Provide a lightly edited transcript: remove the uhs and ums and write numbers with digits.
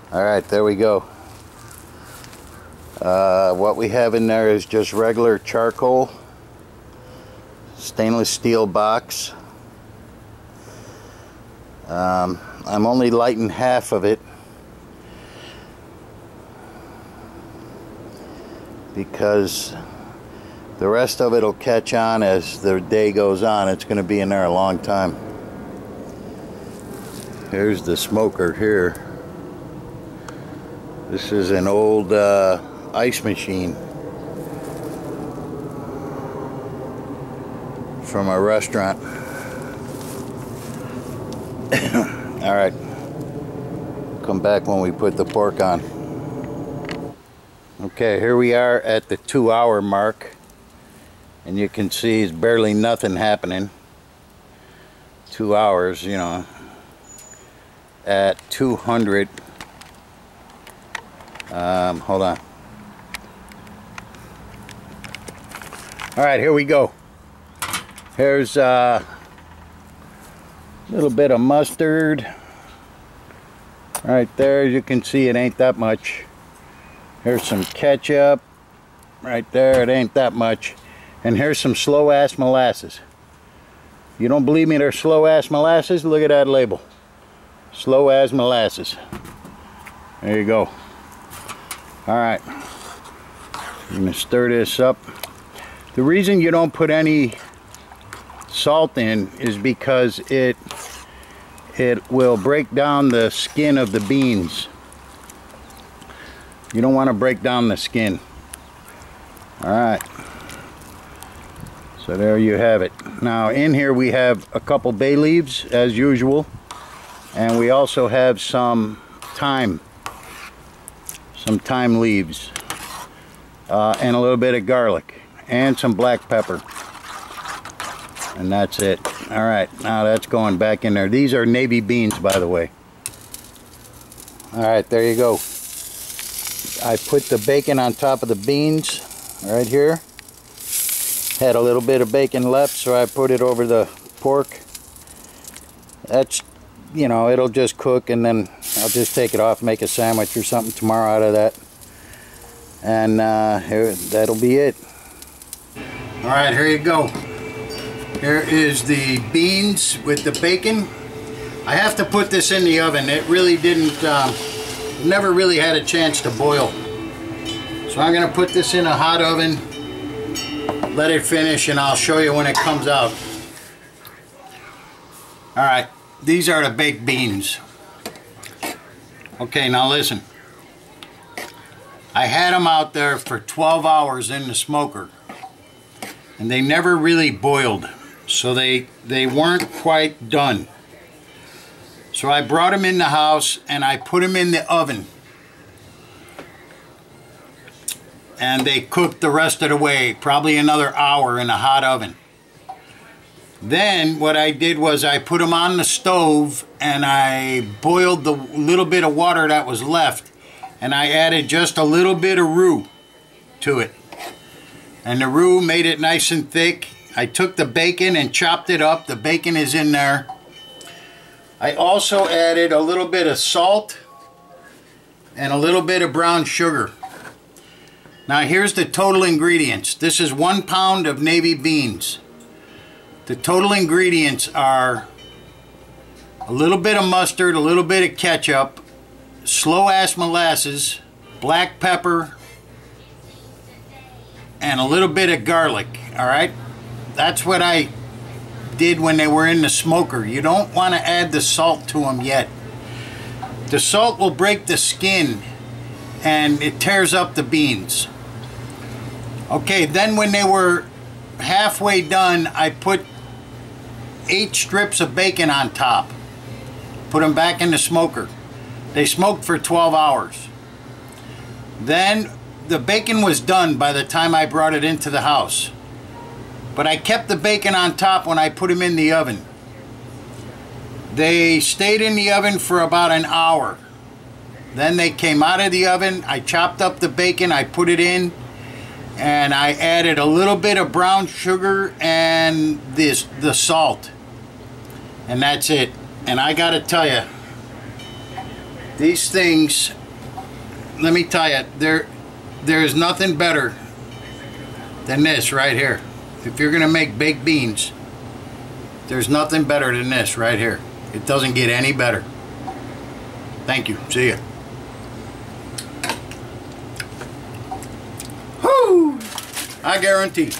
Alright, there we go. What we have in there is just regular charcoal, stainless steel box. I'm only lighting half of it because the rest of it will catch on as the day goes on. It's going to be in there a long time. Here's the smoker here. This is an old ice machine from a restaurant. Alright, come back when we put the pork on. Okay, here we are at the 2-hour mark, and you can see it's barely nothing happening. 2 hours, you know, at 200. Hold on. Alright, here we go. Here's a little bit of mustard. Right there, as you can see, it ain't that much. Here's some ketchup. Right there, it ain't that much. And here's some slow-ass molasses. You don't believe me there's slow-ass molasses? Look at that label. Slow-ass molasses. There you go. Alright. I'm going to stir this up. The reason you don't put any salt in is because it will break down the skin of the beans. You don't want to break down the skin. Alright. So there you have it. Now in here we have a couple bay leaves as usual. And we also have some thyme. Some thyme leaves. And a little bit of garlic. And some black pepper. And that's it. Alright, now that's going back in there. These are navy beans, by the way. Alright, there you go. I put the bacon on top of the beans right here. Had a little bit of bacon left, so I put it over the pork. That's, you know, it'll just cook, and then I'll just take it off, make a sandwich or something tomorrow out of that. And that'll be it. Alright, here you go. Here is the beans with the bacon. I have to put this in the oven. It really didn't, never really had a chance to boil. So I'm going to put this in a hot oven, let it finish, and I'll show you when it comes out. Alright, these are the baked beans. Okay, now listen. I had them out there for 12 hours in the smoker, and they never really boiled. So they weren't quite done. So I brought them in the house and I put them in the oven. And they cooked the rest of the way, probably another hour in a hot oven. Then what I did was I put them on the stove and I boiled the little bit of water that was left. And I added just a little bit of roux to it. And the roux made it nice and thick. I took the bacon and chopped it up. The bacon is in there. I also added a little bit of salt and a little bit of brown sugar. Now here's the total ingredients. This is 1 pound of navy beans. The total ingredients are a little bit of mustard, a little bit of ketchup, slow-ass molasses, black pepper, and a little bit of garlic. Alright? That's what I did when they were in the smoker. You don't want to add the salt to them yet. The salt will break the skin and it tears up the beans. Okay, then when they were halfway done, I put 8 strips of bacon on top. Put them back in the smoker. They smoked for 12 hours. Then the bacon was done by the time I brought it into the house. But I kept the bacon on top when I put them in the oven. They stayed in the oven for about an hour. Then they came out of the oven. I chopped up the bacon, I put it in, and I added a little bit of brown sugar and the salt. And that's it. And I gotta tell you, These things, let me tell you, there's nothing better than this right here. If you're gonna make baked beans, there's nothing better than this right here. It doesn't get any better. Thank you. See ya. Whoo! I guarantee.